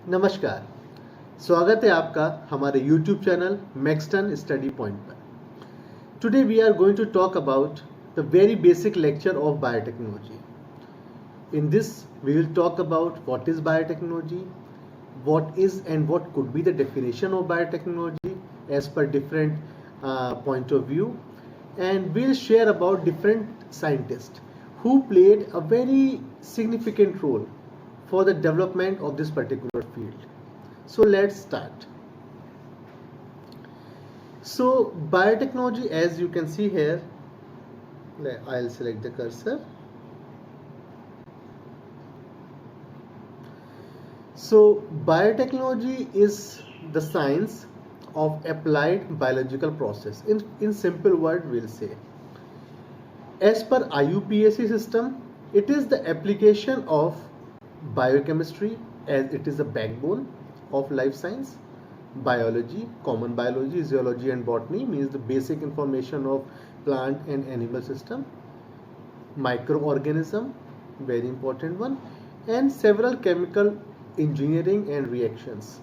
नमस्कार, स्वागत है आपका हमारे YouTube channel Maxton study point पर। Today we are going to talk about the very basic lecture of biotechnology. In this we will talk about what is biotechnology, what is and what could be the definition of biotechnology as per different point of view, and we'll share about different scientists who played a very significant role for the development of this particular field. So let's start. So biotechnology, as you can see here, I'll select the cursor. So biotechnology is the science of applied biological process. In simple word, we'll say, as per IUPAC system, it is the application of biochemistry, as it is the backbone of life science. Biology, common biology, zoology and botany means the basic information of plant and animal system. Microorganism, very important one, and several chemical engineering and reactions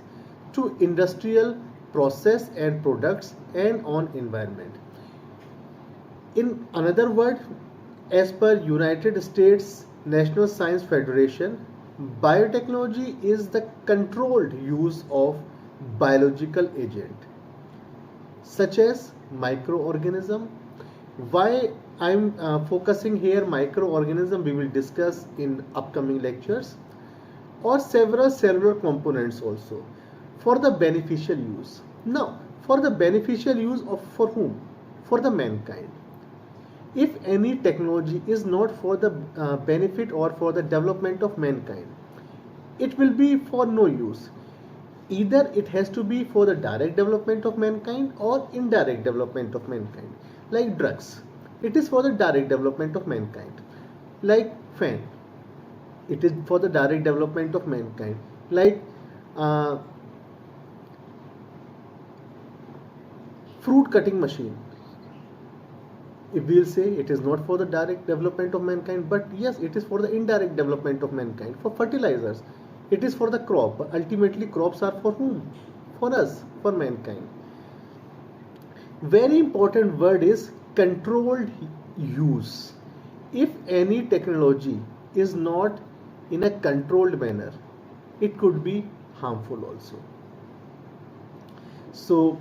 to industrial process and products and on environment. In another word, as per United States National Science Federation, biotechnology is the controlled use of biological agent such as microorganism. Why I'm focusing here microorganism, we will discuss in upcoming lectures, or several cellular components also for the beneficial use. Now, for the beneficial use of, for whom? For the mankind. If any technology is not for the benefit or for the development of mankind, it will be for no use. Either it has to be for the direct development of mankind or indirect development of mankind. Like drugs, it is for the direct development of mankind. Like fan, it is for the direct development of mankind. Like fruit cutting machine, if we'll say it is not for the direct development of mankind, but yes, it is for the indirect development of mankind. For fertilizers, it is for the crop, but ultimately crops are for whom? For us, for mankind. Very important word is controlled use. If any technology is not in a controlled manner, it could be harmful also. So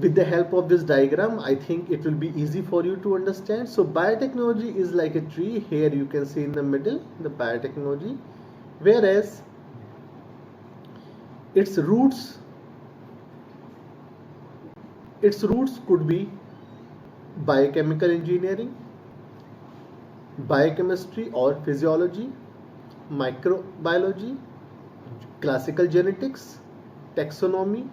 with the help of this diagram, I think it will be easy for you to understand. So biotechnology is like a tree. Here you can see in the middle the biotechnology, whereas its roots could be biochemical engineering, biochemistry or physiology, microbiology, classical genetics, taxonomy,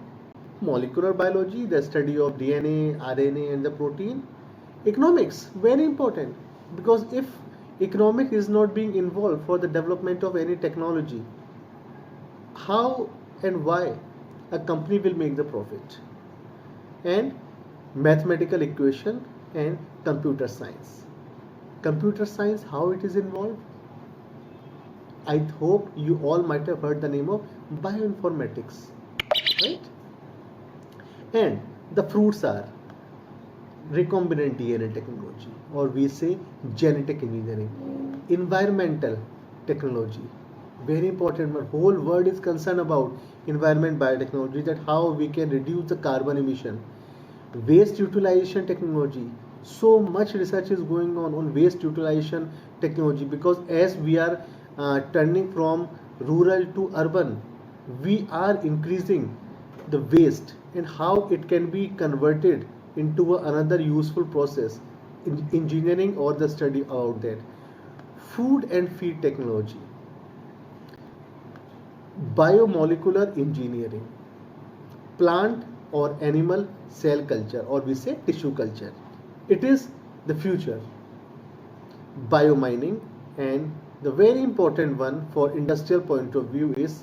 molecular biology, the study of DNA, RNA and the protein. Economics, very important, because if economics is not being involved for the development of any technology, how and why a company will make the profit? And mathematical equation and computer science. Computer science, how it is involved? I hope you all might have heard the name of bioinformatics, right? And the fruits are recombinant DNA technology, or we say genetic engineering, environmental technology, very important one. Whole world is concerned about environment biotechnology, that how we can reduce the carbon emission. Waste utilization technology, so much research is going on waste utilization technology, because as we are turning from rural to urban, we are increasing the waste, and how it can be converted into another useful process in engineering or the study about that. Food and feed technology, biomolecular engineering, plant or animal cell culture, or we say tissue culture, it is the future. Biomining, and the very important one for industrial point of view is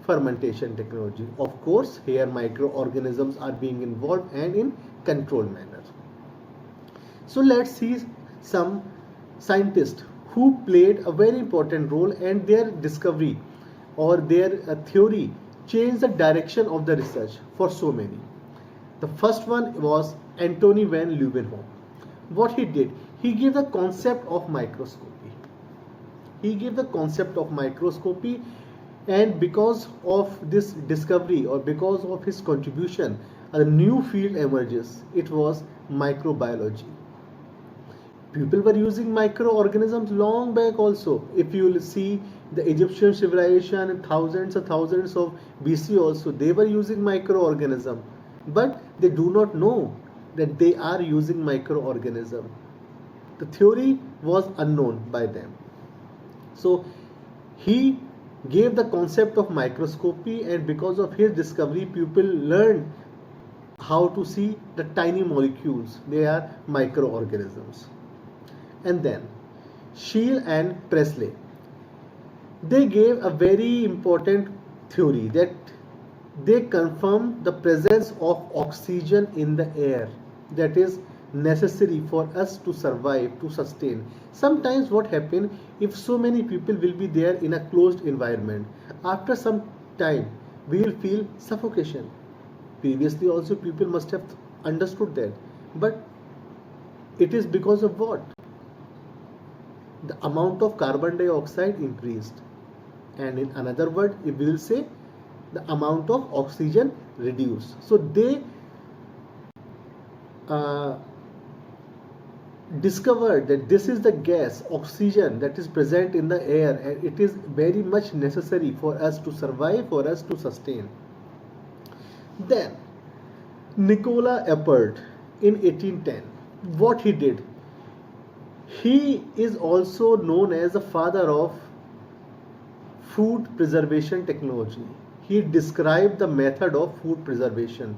fermentation technology. Of course, here microorganisms are being involved and in controlled manner. So let's see some scientists who played a very important role, and their discovery or their theory changed the direction of the research for so many. The first one was Antony van Leeuwenhoek. What he did, he gave the concept of microscopy. He gave the concept of microscopy, and because of this discovery or because of his contribution, a new field emerges. It was microbiology. People were using microorganisms long back also. If you will see the Egyptian civilization in thousands and thousands of BC also, they were using microorganism, but they do not know that they are using microorganism. The theory was unknown by them. So he gave the concept of microscopy, and because of his discovery, people learned how to see the tiny molecules. They are microorganisms. And then Scheele and Presley, they gave a very important theory that they confirmed the presence of oxygen in the air that is necessary for us to survive, to sustain. Sometimes what happens, if so many people will be there in a closed environment, after some time we will feel suffocation. Previously also people must have understood that, but it is because of what? The amount of carbon dioxide increased, and in another word we will say the amount of oxygen reduced. So they uh, discovered that this is the gas oxygen that is present in the air, and it is very much necessary for us to survive, for us to sustain. Then Nikola Appert in 1810, what he did, he is also known as the father of food preservation technology. He described the method of food preservation,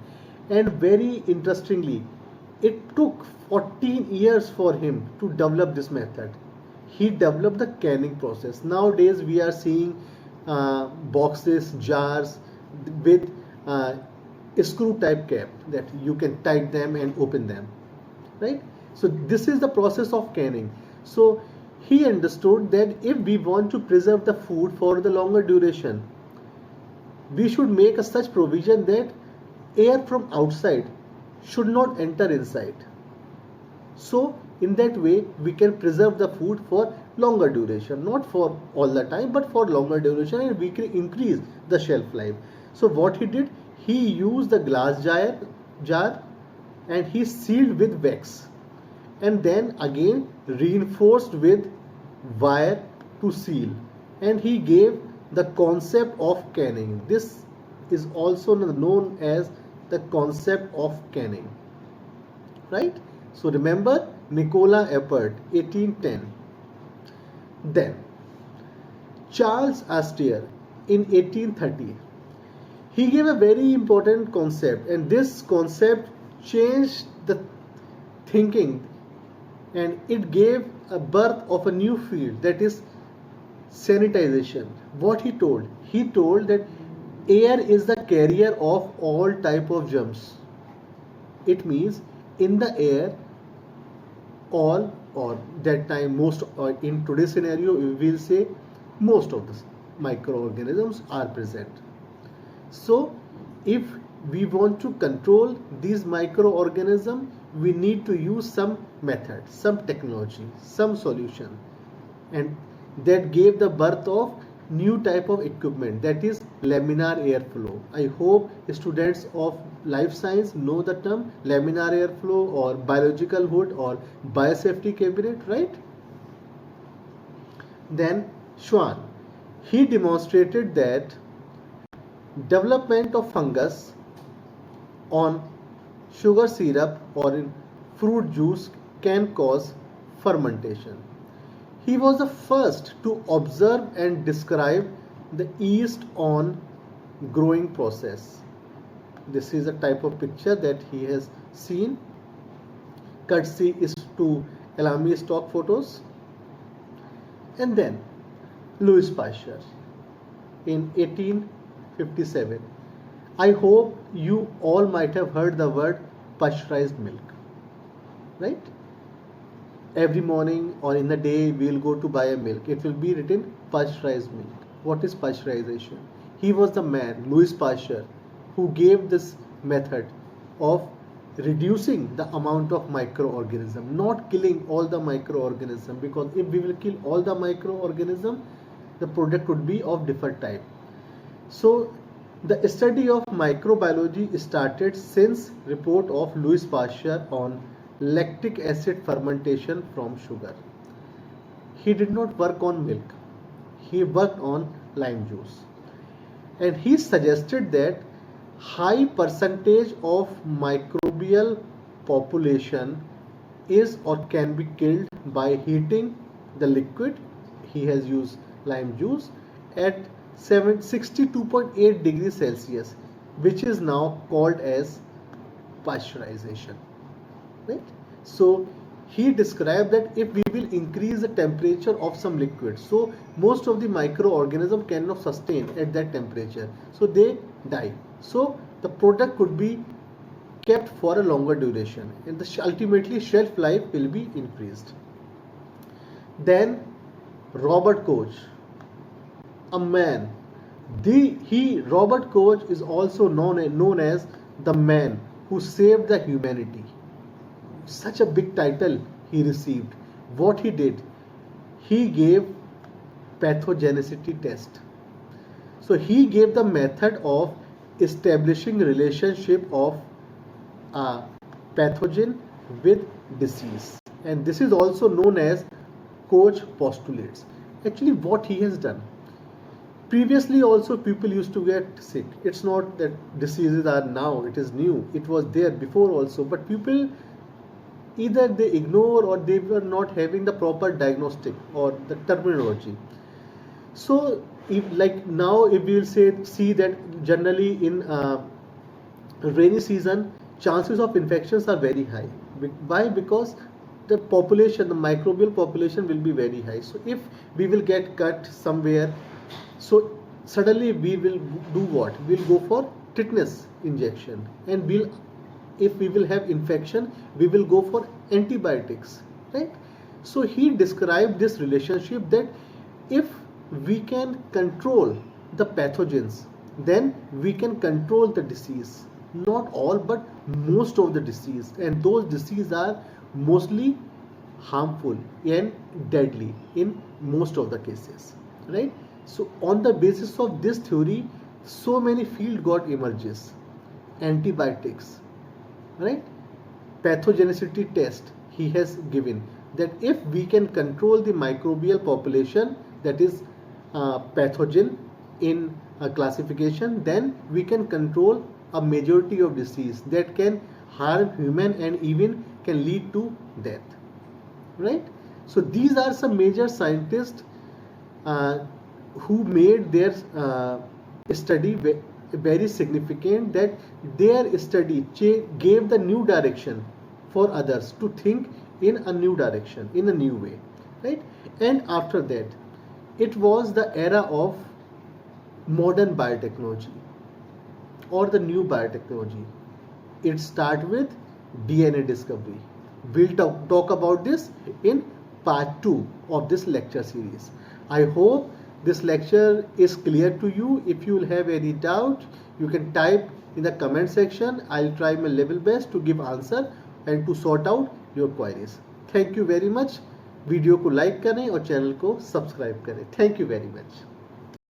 and very interestingly, it took 14 years for him to develop this method. He developed the canning process. Nowadays we are seeing boxes, jars with screw type cap that you can tighten them and open them, right? So this is the process of canning. So he understood that if we want to preserve the food for the longer duration, we should make a such provision that air from outside should not enter inside. So in that way we can preserve the food for longer duration, not for all the time but for longer duration, and we can increase the shelf life. So what he did, he used the glass jar and he sealed with wax, and then again reinforced with wire to seal, and he gave the concept of canning. This is also known as the concept of canning, right? So remember Nikola Appert 1810. Then Charles Astier in 1830, he gave a very important concept, and this concept changed the thinking, and it gave a birth of a new field, that is sanitization. What he told? He told that air is the carrier of all type of germs. It means in the air all, or that time most, or in today's scenario we will say most of the microorganisms are present. So if we want to control these microorganisms, we need to use some method, some technology, some solution, and that gave the birth of new type of equipment, that is laminar airflow. I hope students of life science know the term laminar airflow or biological hood or biosafety cabinet, right? Then Schwann, he demonstrated that development of fungus on sugar syrup or in fruit juice can cause fermentation. He was the first to observe and describe the yeast on growing process. This is a type of picture that he has seen. Courtesy is to allow me stock photos. And then Louis Pasteur in 1857. I hope you all might have heard the word pasteurized milk, right? Every morning or in the day we will go to buy a milk, it will be written pasteurized milk. what is pasteurization. He was the man, Louis Pasteur, who gave this method of reducing the amount of microorganism, not killing all the microorganism, because if we will kill all the microorganism, the product would be of different type. So the study of microbiology started since report of Louis Pasteur on lactic acid fermentation from sugar. He did not work on milk, he worked on lime juice, and he suggested that high percentage of microbial population is or can be killed by heating the liquid. He has used lime juice at 62.8 degrees Celsius, which is now called as pasteurization, right? So he described that if we will increase the temperature of some liquid, so most of the microorganisms cannot sustain at that temperature, so they die. So the product could be kept for a longer duration, and ultimately shelf life will be increased. Then Robert Koch, a man, Robert Koch is also known as the man who saved the humanity. Such a big title he received. What he did, he gave pathogenicity test. So he gave the method of establishing relationship of a pathogen with disease, and this is also known as Koch postulates. Actually, what he has done, previously also people used to get sick. It's not that diseases are now, it is new, it was there before also, but people either they ignore or they were not having the proper diagnostic or the terminology. So if like now, if we will see that generally in rainy season chances of infections are very high. Why? Because the population, the microbial population will be very high. So if we will get cut somewhere, so suddenly we will do what? We'll go for tetanus injection, and if we will have infection, we will go for antibiotics, right? So he described this relationship that if we can control the pathogens, then we can control the disease. Not all, but most of the disease, and those diseases are mostly harmful and deadly in most of the cases, right? So on the basis of this theory, so many field got emerges. Antibiotics, right? Pathogenicity test he has given, that if we can control the microbial population, that is pathogen in a classification, then we can control a majority of disease that can harm human and even can lead to death, right? So these are some major scientists who made their study very significant, that their study gave the new direction for others to think in a new direction, in a new way, right? And after that, it was the era of modern biotechnology or the new biotechnology. It starts with DNA discovery. We'll talk about this in part 2 of this lecture series. I hope this lecture is clear to you. If you will have any doubt, you can type in the comment section. I'll try my level best to give answer and to sort out your queries. Thank you very much. Video को like करें और channel को subscribe करें. Thank you very much.